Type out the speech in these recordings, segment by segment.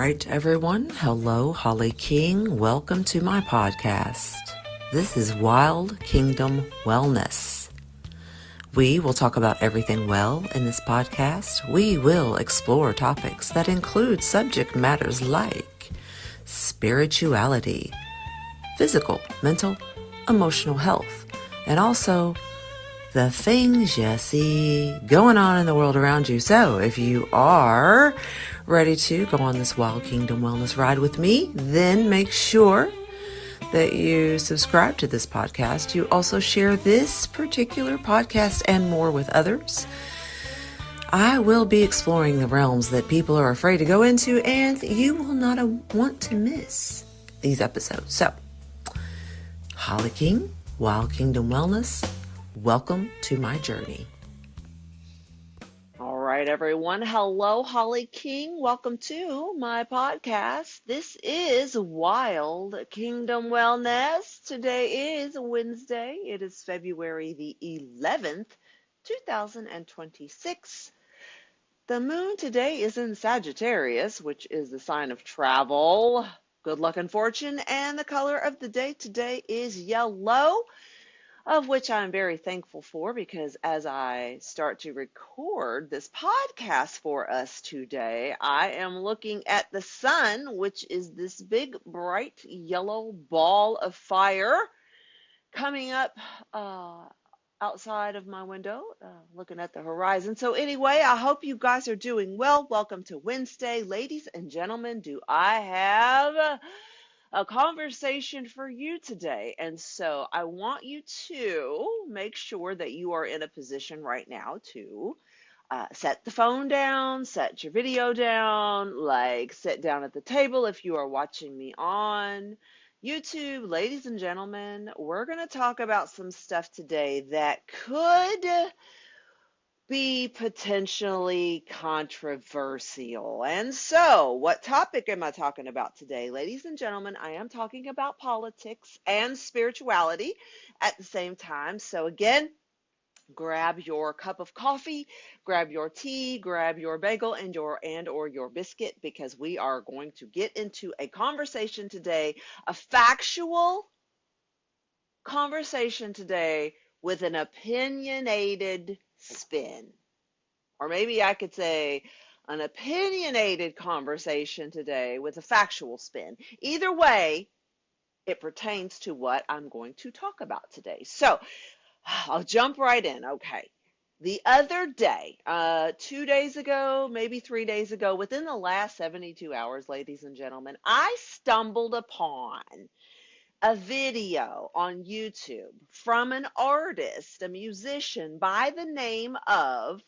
right, everyone. Hello, Holly King. Welcome to my podcast. This is Wild Kingdom Wellness. We will talk about everything well in this podcast. We will explore topics that include subject matters like spirituality, physical, mental, emotional health, and also the things you see going on in the world around you. So if you are ready to go on this Wild Kingdom Wellness ride with me, then make sure that you subscribe to this podcast. You also share this particular podcast and more with others. I will be exploring the realms that people are afraid to go into, and you will not want to miss these episodes. So, Holly King, Wild Kingdom Wellness, welcome to my journey. All right, everyone. Hello, Holly King. Welcome to my podcast. This is Wild Kingdom Wellness. Today is Wednesday. It is February the 11th, 2026. The moon today is in Sagittarius, which is the sign of travel, good luck and fortune, and the color of the day today is yellow, of which I'm very thankful for, because as I start to record this podcast for us today, I am looking at the sun, which is this big, bright yellow ball of fire coming up outside of my window, looking at the horizon. So anyway, I hope you guys are doing well. Welcome to Wednesday. Ladies and gentlemen, do I have a conversation for you today? And so I want you to make sure that you are in a position right now to set the phone down, set your video down, like sit down at the table if you are watching me on YouTube. Ladies and gentlemen, we're going to talk about some stuff today that could be potentially controversial. And so, what topic am I talking about today? Ladies and gentlemen, I am talking about politics and spirituality at the same time. So again, grab your cup of coffee, grab your tea, grab your bagel and or your biscuit, because we are going to get into a conversation today, a factual conversation today with an opinionated spin. Or maybe I could say an opinionated conversation today with a factual spin. Either way, it pertains to what I'm going to talk about today. So I'll jump right in. Okay. The other day, 2 days ago, maybe 3 days ago, within the last 72 hours, ladies and gentlemen, I stumbled upon a video on YouTube from an artist, a musician by the name of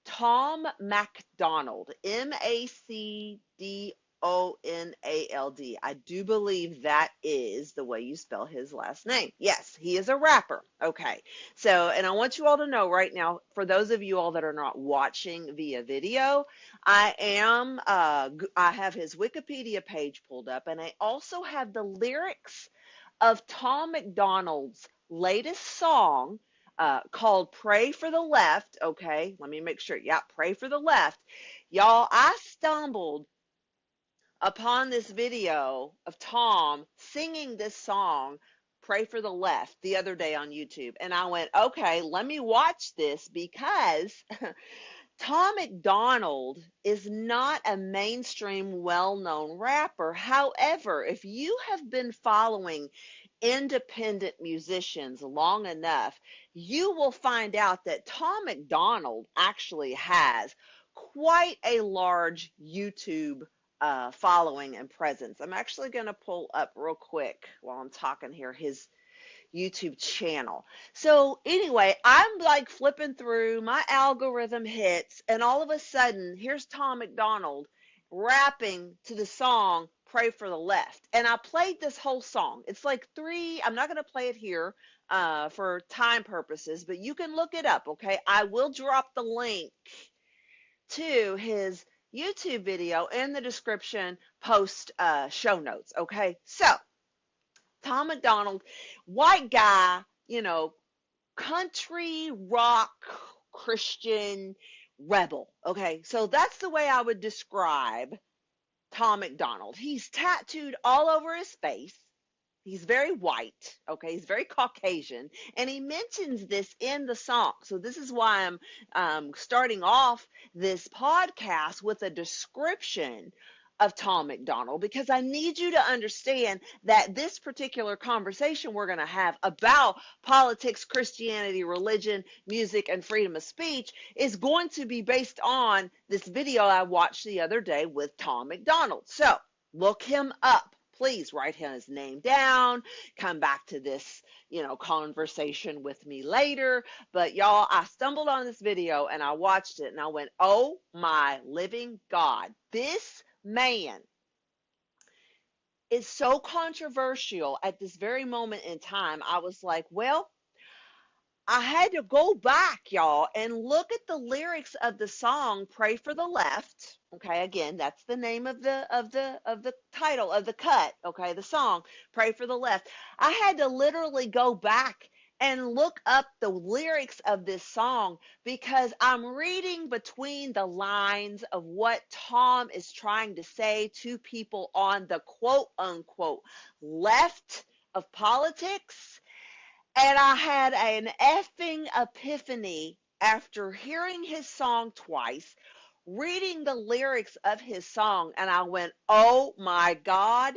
Tom MacDonald, MacDonald. I do believe that is the way you spell his last name. Yes, he is a rapper. Okay. So, and I want you all to know right now, for those of you all that are not watching via video, I have his Wikipedia page pulled up, and I also have the lyrics of Tom MacDonald's latest song, called Pray for the Left. Okay, let me make sure. Yeah, Pray for the Left. Y'all, I stumbled upon this video of Tom singing this song, Pray for the Left, the other day on YouTube. And I went, okay, let me watch this, because Tom MacDonald is not a mainstream, well-known rapper. However, if you have been following independent musicians long enough, you will find out that Tom MacDonald actually has quite a large YouTube following and presence. I'm actually going to pull up real quick while I'm talking here his YouTube channel. So anyway, I'm like flipping through, my algorithm hits, and all of a sudden, here's Tom MacDonald rapping to the song Pray for the Left. And I played this whole song. It's like I'm not going to play it here for time purposes, but you can look it up, okay? I will drop the link to his YouTube video in the description post show notes, okay? So, Tom MacDonald, white guy, country rock Christian rebel. Okay, so that's the way I would describe Tom MacDonald. He's tattooed all over his face. He's very white, okay? He's very Caucasian, and he mentions this in the song. So this is why I'm starting off this podcast with a description of Tom MacDonald, because I need you to understand that this particular conversation we're going to have about politics, Christianity, religion, music, and freedom of speech is going to be based on this video I watched the other day with Tom MacDonald. So look him up. Please write his name down. Come back to this, conversation with me later. But y'all, I stumbled on this video and I watched it and I went, oh my living God, this man is so controversial at this very moment in time. I was like, well, I had to go back, y'all, and look at the lyrics of the song "Pray for the Left." Okay, again, that's the name of the title of the cut. Okay, the song "Pray for the Left." I had to literally go back and look up the lyrics of this song because I'm reading between the lines of what Tom is trying to say to people on the quote unquote left of politics. And I had an effing epiphany after hearing his song twice, reading the lyrics of his song, and I went, oh my God,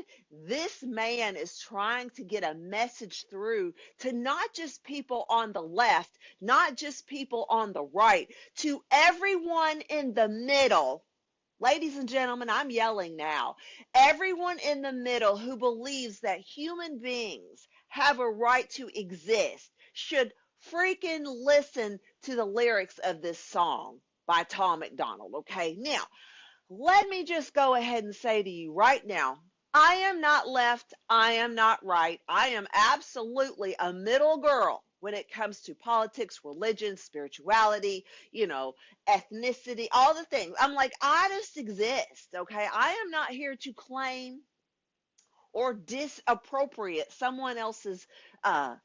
this man is trying to get a message through to not just people on the left, not just people on the right, to everyone in the middle. Ladies and gentlemen, I'm yelling now. Everyone in the middle who believes that human beings have a right to exist should freaking listen to the lyrics of this song by Tom MacDonald, okay? Now, let me just go ahead and say to you right now, I am not left, I am not right. I am absolutely a middle girl when it comes to politics, religion, spirituality, ethnicity, all the things. I'm like, I just exist, okay? I am not here to claim or disappropriate someone else's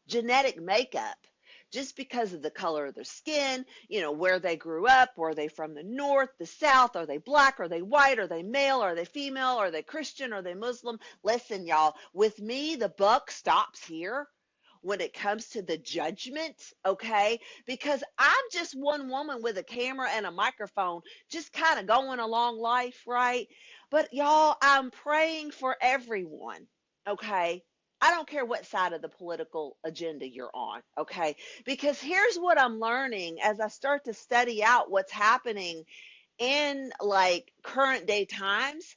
genetic makeup just because of the color of their skin, where they grew up, were they from the north, the south, are they black, are they white, are they male, are they female, are they Christian, are they Muslim? Listen, y'all, with me, the buck stops here when it comes to the judgment, okay? Because I'm just one woman with a camera and a microphone, just kind of going along life, right? But y'all, I'm praying for everyone, okay? I don't care what side of the political agenda you're on, okay? Because here's what I'm learning as I start to study out what's happening in like current day times.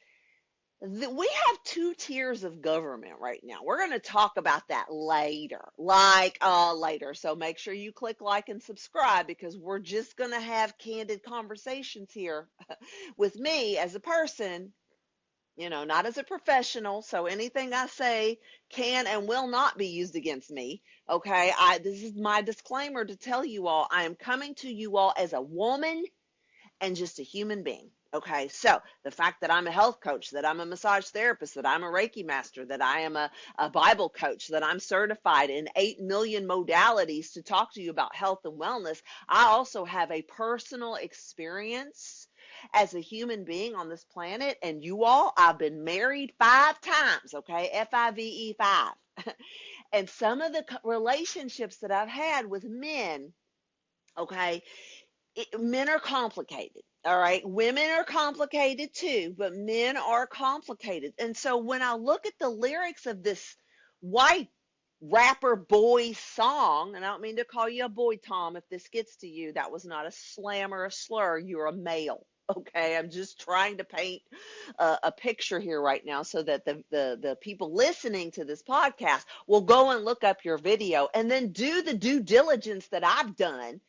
We have two tiers of government right now. We're going to talk about that later, later. So make sure you click like and subscribe because we're just going to have candid conversations here with me as a person, not as a professional. So anything I say can and will not be used against me. Okay. This is my disclaimer to tell you all, I am coming to you all as a woman and just a human being. Okay, so the fact that I'm a health coach, that I'm a massage therapist, that I'm a Reiki master, that I am a Bible coach, that I'm certified in 8 million modalities to talk to you about health and wellness, I also have a personal experience as a human being on this planet. And you all, I've been married 5 times, okay, FIVE 5. And some of the relationships that I've had with men, okay, men are complicated. All right. Women are complicated too, but men are complicated. And so when I look at the lyrics of this white rapper boy song, and I don't mean to call you a boy, Tom, if this gets to you, that was not a slam or a slur. You're a male. Okay. I'm just trying to paint a picture here right now so that the people listening to this podcast will go and look up your video and then do the due diligence that I've done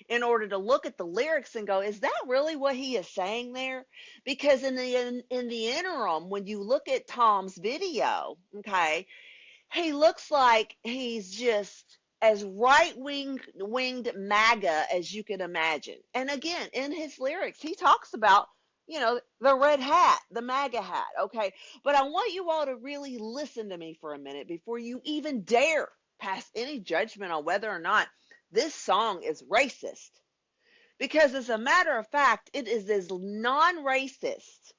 in order to look at the lyrics and go, is that really what he is saying there? Because in the interim, when you look at Tom's video, okay, he looks like he's just as right-winged MAGA as you can imagine. And again, in his lyrics, he talks about, the red hat, the MAGA hat, okay? But I want you all to really listen to me for a minute before you even dare pass any judgment on whether or not this song is racist, because as a matter of fact, it is as non-racist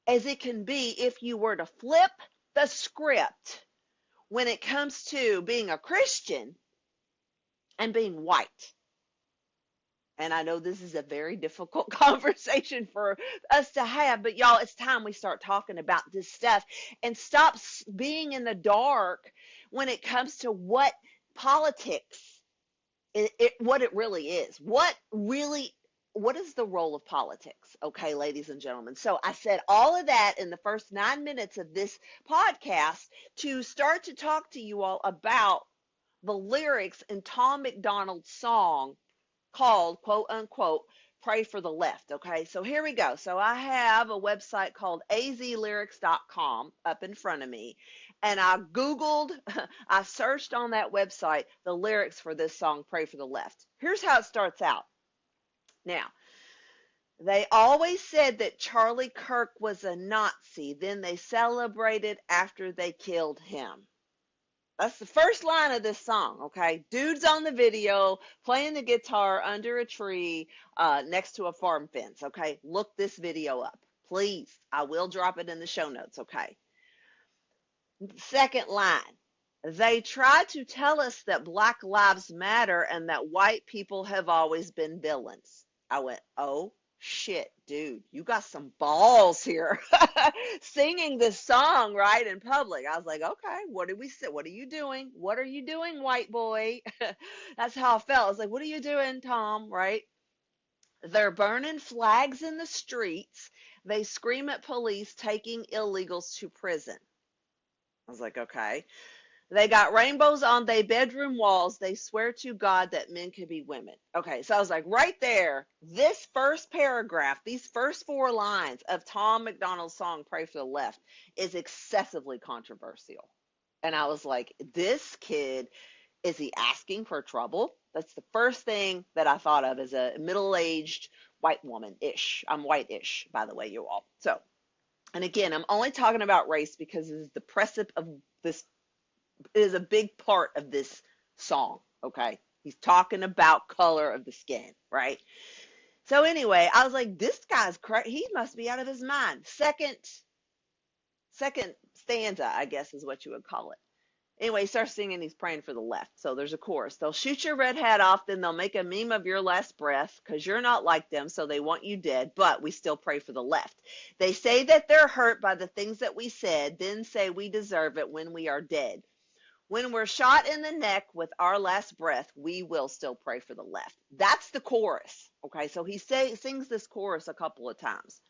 as it can be if you were to flip the script when it comes to being a Christian and being white. And I know this is a very difficult conversation for us to have, but y'all, it's time we start talking about this stuff and stop being in the dark when it comes to what politics, what it really is. What is the role of politics? Okay, ladies and gentlemen. So I said all of that in the first 9 minutes of this podcast to start to talk to you all about the lyrics in Tom MacDonald's song called, quote unquote, Pray for the Left. Okay, so here we go. So I have a website called azlyrics.com up in front of me, and I Googled, I searched on that website the lyrics for this song, Pray for the Left. Here's how it starts out. Now, they always said that Charlie Kirk was a Nazi, then they celebrated after they killed him. That's the first line of this song, okay? Dude's on the video playing the guitar under a tree next to a farm fence, okay? Look this video up, please. I will drop it in the show notes, okay? Second line. They try to tell us that Black Lives Matter and that white people have always been villains. I went, oh, shit, dude, you got some balls here singing this song right in public. I was like, okay, what did we say? What are you doing? What are you doing, white boy? That's how I felt. I was like, what are you doing, Tom? Right? They're burning flags in the streets. They scream at police taking illegals to prison. I was like, okay. They got rainbows on their bedroom walls. They swear to God that men could be women. Okay, so I was like, right there, this first paragraph, these first 4 lines of Tom MacDonald's song, Pray for the Left, is excessively controversial. And I was like, this kid, is he asking for trouble? That's the first thing that I thought of as a middle-aged white woman-ish. I'm white-ish, by the way, you all. So, and again, I'm only talking about race because it is the precipice of this. It is a big part of this song, okay? He's talking about color of the skin, right? So anyway, I was like, this guy's crazy. He must be out of his mind. Second stanza, I guess is what you would call it. Anyway, he starts singing, he's praying for the left. So there's a chorus. They'll shoot your red hat off, then they'll make a meme of your last breath because you're not like them, so they want you dead, but we still pray for the left. They say that they're hurt by the things that we said, then say we deserve it when we are dead. When we're shot in the neck with our last breath, we will still pray for the left. That's the chorus. Okay, so he sings this chorus a couple of times.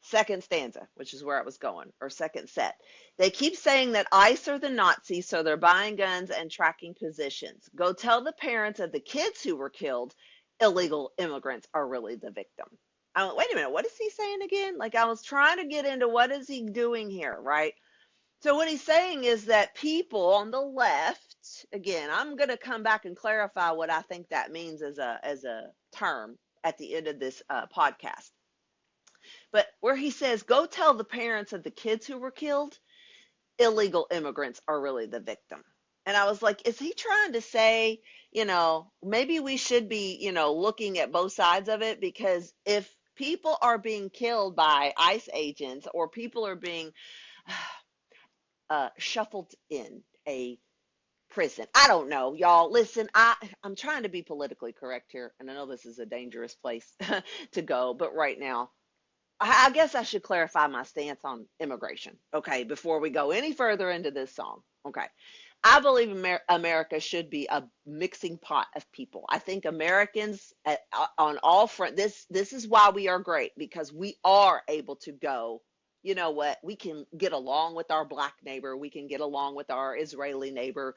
Second stanza, which is where I was going, or second set. They keep saying that ICE are the Nazis, so they're buying guns and tracking positions. Go tell the parents of the kids who were killed, illegal immigrants are really the victim. I went, wait a minute, what is he saying again? Like I was trying to get into what is he doing here, right? So what he's saying is that people on the left, again, I'm going to come back and clarify what I think that means as a term at the end of this podcast. But where he says, go tell the parents of the kids who were killed, illegal immigrants are really the victim. And I was like, is he trying to say, maybe we should be, looking at both sides of it? Because if people are being killed by ICE agents or people are being shuffled in a prison. I don't know, y'all. Listen, I'm trying to be politically correct here, and I know this is a dangerous place to go, but right now, I guess I should clarify my stance on immigration, okay, before we go any further into this song, okay. I believe America should be a mixing pot of people. I think Americans on all fronts, this is why we are great, because we are able to go, you know what, we can get along with our black neighbor, we can get along with our Israeli neighbor,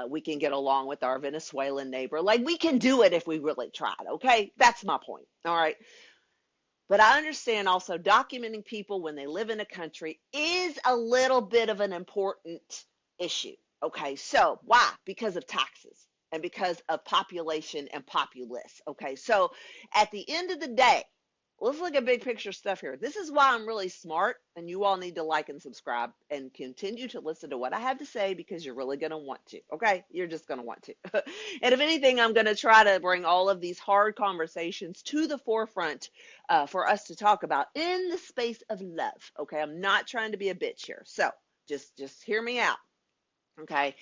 we can get along with our Venezuelan neighbor. Like, we can do it if we really tried, okay? That's my point, all right? But I understand also documenting people when they live in a country is a little bit of an important issue, okay? So why? Because of taxes and because of population and populace, okay? So at the end of the day, let's look at big picture stuff here. This is why I'm really smart, and you all need to like and subscribe and continue to listen to what I have to say because you're really going to want to. Okay? You're just going to want to. And if anything, I'm going to try to bring all of these hard conversations to the forefront for us to talk about in the space of love. Okay? I'm not trying to be a bitch here. So just hear me out. Okay?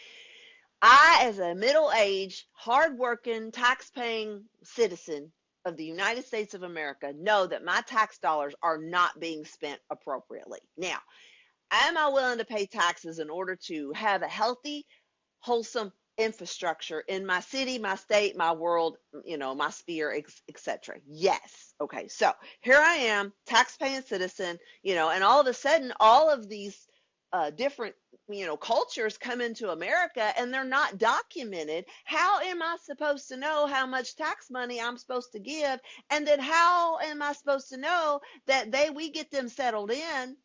I, as a middle-aged, hardworking, tax-paying citizen of the United States of America, know that my tax dollars are not being spent appropriately. Now, am I willing to pay taxes in order to have a healthy, wholesome infrastructure in my city, my state, my world, my sphere, etc.? Yes. Okay, so here I am, tax-paying citizen, and all of a sudden, all of these different cultures come into America and they're not documented. How am I supposed to know how much tax money I'm supposed to give? And then how am I supposed to know that we get them settled in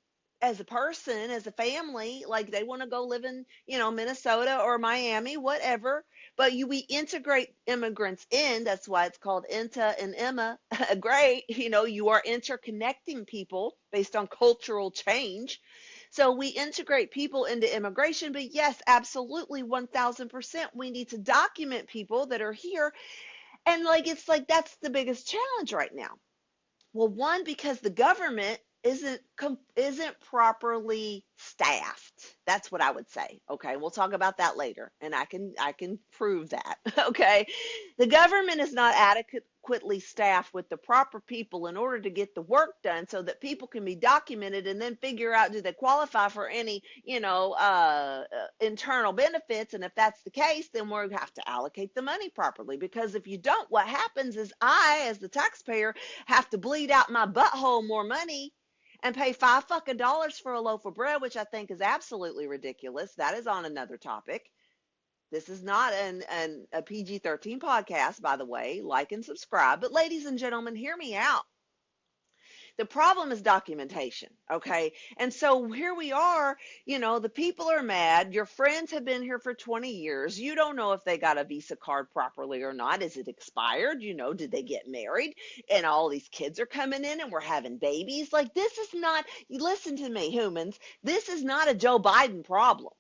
as a person, as a family, like they want to go live in, Minnesota or Miami, whatever. But we integrate immigrants in. That's why it's called INTA and Emma. Great. You are interconnecting people based on cultural change. So we integrate people into immigration, but yes, absolutely 1000%. We need to document people that are here. And it's like that's the biggest challenge right now. Well, one, because the government isn't properly staffed. That's what I would say. Okay, we'll talk about that later, and I can prove that. Okay, the government is not adequately staffed with the proper people in order to get the work done, so that people can be documented and then figure out, do they qualify for any internal benefits, and if that's the case, then we have to allocate the money properly. Because if you don't, what happens is I, as the taxpayer, have to bleed out my butthole more money and pay $5 for a loaf of bread, which I think is absolutely ridiculous. That is on another topic. This is not a PG-13 podcast, by the way. Like and subscribe. But ladies and gentlemen, hear me out. The problem is documentation, okay? And so here we are, the people are mad. Your friends have been here for 20 years. You don't know if they got a Visa card properly or not. Is it expired? Did they get married? And all these kids are coming in and we're having babies. Like, this is not, listen to me, humans, this is not a Joe Biden problem,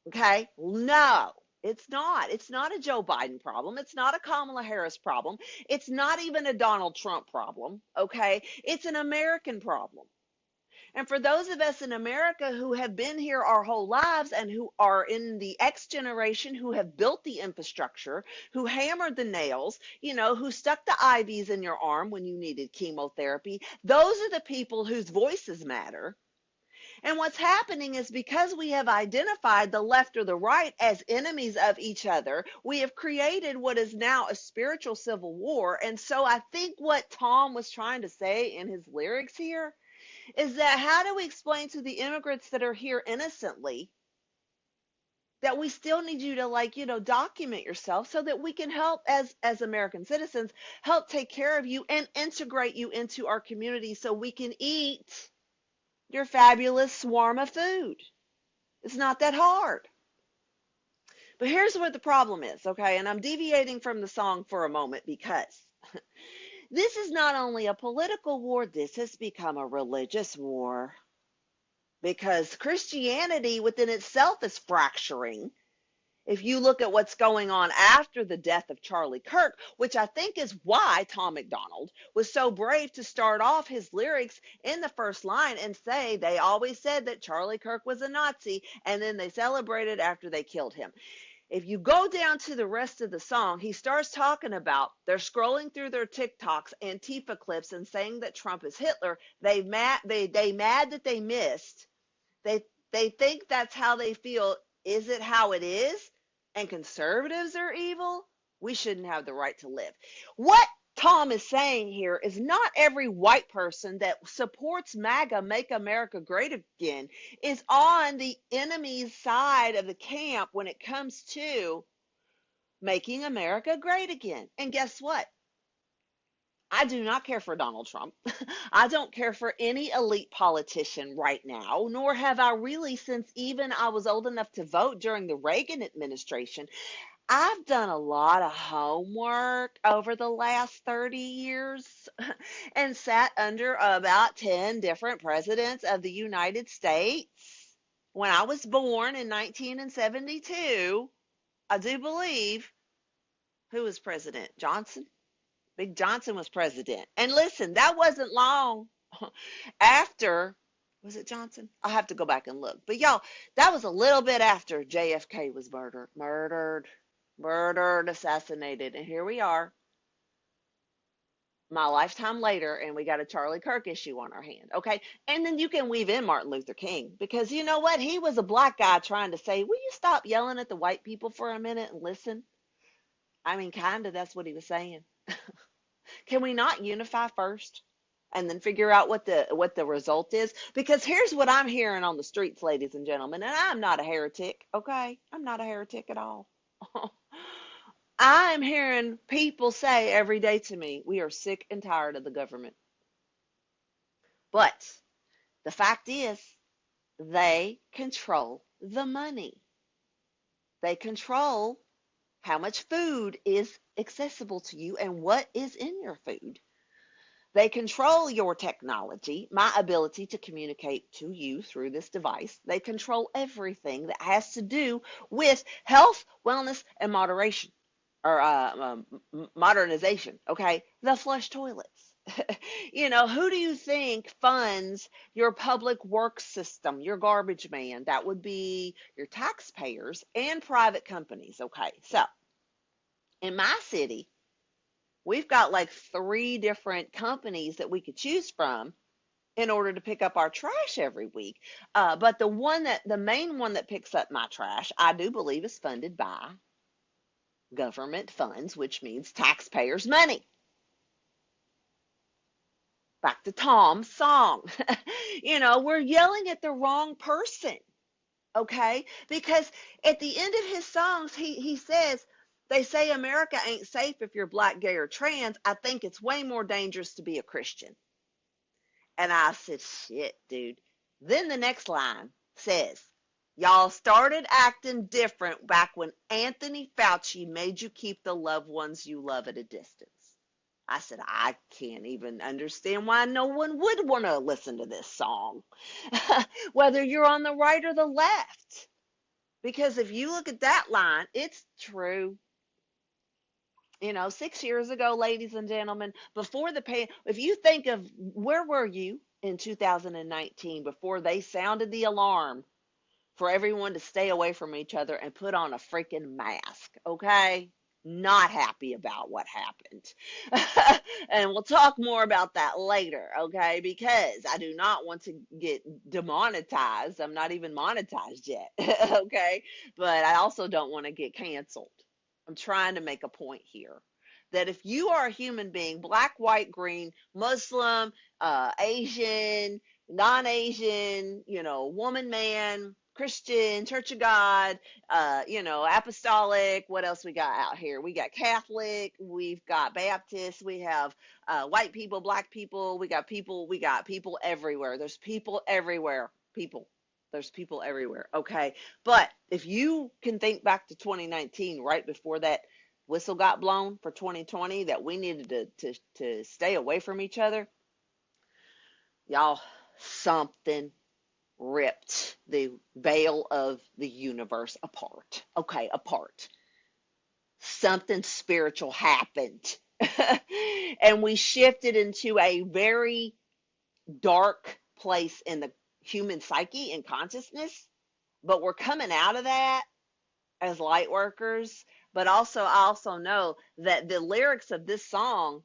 okay? No. It's not. It's not a Joe Biden problem. It's not a Kamala Harris problem. It's not even a Donald Trump problem, okay? It's an American problem. And for those of us in America who have been here our whole lives and who are in the X generation, who have built the infrastructure, who hammered the nails, who stuck the IVs in your arm when you needed chemotherapy, those are the people whose voices matter. And what's happening is, because we have identified the left or the right as enemies of each other, we have created what is now a spiritual civil war. And so I think what Tom was trying to say in his lyrics here is that, how do we explain to the immigrants that are here innocently that we still need you to document yourself so that we can help as American citizens, help take care of you and integrate you into our community so we can eat your fabulous swarm of food. It's not that hard. But here's what the problem is, okay? And I'm deviating from the song for a moment because this is not only a political war, this has become a religious war. Because Christianity within itself is fracturing. If you look at what's going on after the death of Charlie Kirk, which I think is why Tom MacDonald was so brave to start off his lyrics in the first line and say they always said that Charlie Kirk was a Nazi, and then they celebrated after they killed him. If you go down to the rest of the song, he starts talking about they're scrolling through their TikToks, Antifa clips, and saying that Trump is Hitler. They mad that they missed. They think that's how they feel. Is it how it is? And conservatives are evil? We shouldn't have the right to live. What Tom is saying here is, not every white person that supports MAGA, Make America Great Again, is on the enemy's side of the camp when it comes to making America great again. And guess what? I do not care for Donald Trump. I don't care for any elite politician right now, nor have I really since even I was old enough to vote during the Reagan administration. I've done a lot of homework over the last 30 years and sat under about 10 different presidents of the United States. When I was born in 1972, I do believe, who was president? Johnson? Big Johnson was president. And listen, that wasn't long after, was it Johnson? I'll have to go back and look. But y'all, that was a little bit after JFK was murdered, assassinated. And here we are, my lifetime later, and we got a Charlie Kirk issue on our hand. Okay. And then you can weave in Martin Luther King, because you know what? He was a black guy trying to say, will you stop yelling at the white people for a minute and listen? I mean, kind of, that's what he was saying. Can we not unify first and then figure out what the result is? Because here's what I'm hearing on the streets, ladies and gentlemen, and I'm not a heretic, okay? I'm not a heretic at all. I'm hearing people say every day to me, we are sick and tired of the government. But the fact is, they control the money. They control how much food is accessible to you and what is in your food. They control your technology, my ability to communicate to you through this device. They control everything that has to do with health, wellness, and moderation, or modernization, okay? The flush toilets. You know, who do you think funds your public works system, your garbage man? That would be your taxpayers and private companies, okay? So, in my city, we've got like 3 different companies that we could choose from in order to pick up our trash every week. But the main one that picks up my trash, I do believe is funded by government funds, which means taxpayers' money. Back to Tom's song. You know, we're yelling at the wrong person, okay? Because at the end of his songs, he says, they say America ain't safe if you're black, gay, or trans. I think it's way more dangerous to be a Christian. And I said, shit, dude. Then the next line says, y'all started acting different back when Anthony Fauci made you keep the loved ones you love at a distance. I said, I can't even understand why no one would want to listen to this song, whether you're on the right or the left. Because if you look at that line, it's true. You know, 6 years ago, ladies and gentlemen, before if you think of where were you in 2019 before they sounded the alarm for everyone to stay away from each other and put on a freaking mask, okay? Not happy about what happened. And we'll talk more about that later, okay? Because I do not want to get demonetized. I'm not even monetized yet, okay? But I also don't want to get canceled. I'm trying to make a point here that if you are a human being, black, white, green, Muslim, Asian, non-Asian, you know, woman, man, Christian, Church of God, you know, apostolic, what else we got out here? We got Catholic, we've got Baptist, we have white people, black people, we got people everywhere. There's people everywhere. There's people everywhere, okay? But if you can think back to 2019, right before that whistle got blown for 2020, that we needed to stay away from each other, y'all, something ripped the veil of the universe apart. Okay, apart. Something spiritual happened. And we shifted into a very dark place in the human psyche and consciousness. But we're coming out of that as light workers. But also, I also know that the lyrics of this song,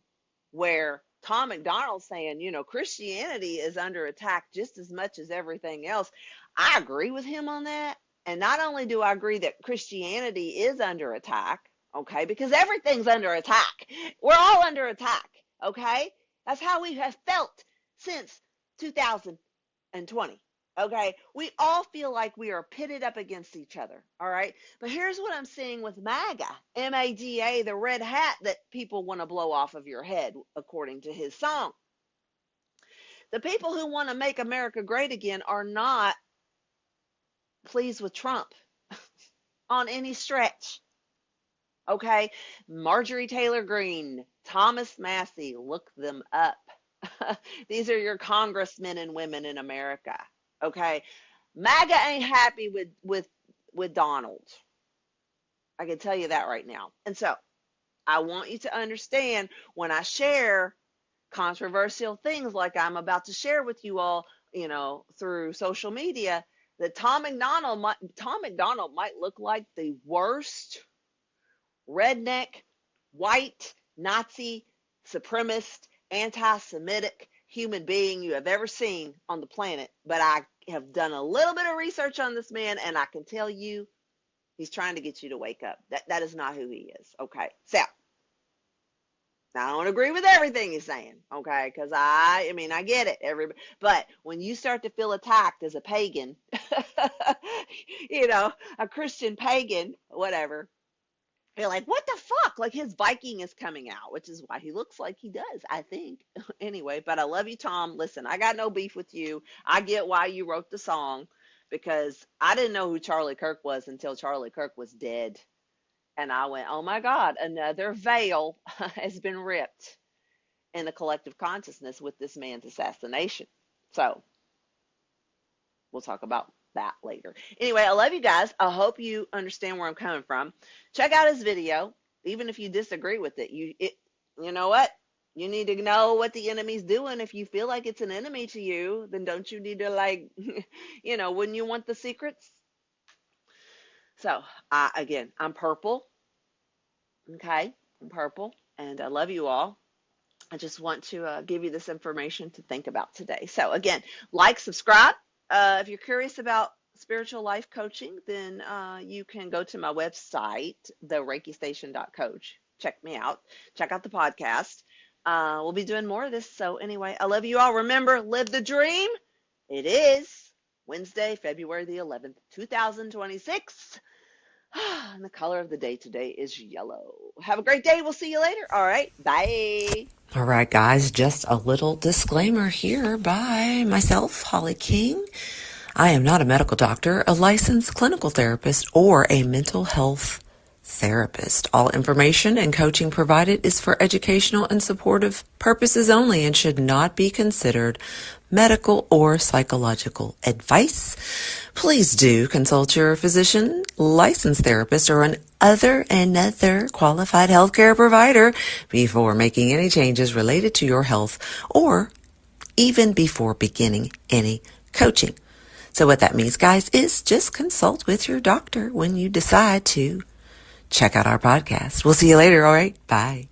where Tom MacDonald saying, you know, Christianity is under attack just as much as everything else. I agree with him on that. And not only do I agree that Christianity is under attack, okay, because everything's under attack. We're all under attack, okay? That's how we have felt since 2020. Okay, we all feel like we are pitted up against each other, all right? But here's what I'm seeing with MAGA, M-A-G-A, the red hat that people want to blow off of your head, according to his song. The people who want to make America great again are not pleased with Trump on any stretch. Okay? Marjorie Taylor Greene, Thomas Massey, look them up. These are your congressmen and women in America. Okay? MAGA ain't happy with Donald. I can tell you that right now. And so I want you to understand when I share controversial things like I'm about to share with you all, through social media, that Tom MacDonald might look like the worst redneck, white, Nazi, supremacist, anti-Semitic human being you have ever seen on the planet. But I have done a little bit of research on this man, and I can tell you he's trying to get you to wake up. That is not who he is. Okay. So now, I don't agree with everything he's saying, okay? Because I get it, everybody. But when you start to feel attacked as a pagan, a Christian pagan, whatever, you're like, what the fuck? Like his Viking is coming out, which is why he looks like he does, I think. Anyway, but I love you, Tom. Listen, I got no beef with you. I get why you wrote the song because I didn't know who Charlie Kirk was until Charlie Kirk was dead. And I went, oh my God, another veil has been ripped in the collective consciousness with this man's assassination. So we'll talk about that later. Anyway, I love you guys. I hope you understand where I'm coming from. Check out his video, even if you disagree with it. You know what? You need to know what the enemy's doing. If you feel like it's an enemy to you, then don't you need to wouldn't you want the secrets? So, again, I'm purple. Okay, I'm purple, and I love you all. I just want to give you this information to think about today. So, again, like, subscribe. If you're curious about spiritual life coaching, then you can go to my website, thereikistation.coach. Check me out. Check out the podcast. We'll be doing more of this. So, anyway, I love you all. Remember, live the dream. It is Wednesday, February the 11th, 2026. And the color of the day today is yellow. Have a great day. We'll see you later. All right. Bye. All right, guys, just a little disclaimer here by myself, Holly King. I am not a medical doctor, a licensed clinical therapist, or a mental health therapist. All information and coaching provided is for educational and supportive purposes only and should not be considered medical or psychological advice. Please do consult your physician, licensed therapist, or another qualified healthcare provider before making any changes related to your health or even before beginning any coaching. So what that means, guys, is just consult with your doctor when you decide to check out our podcast. We'll see you later, all right? Bye.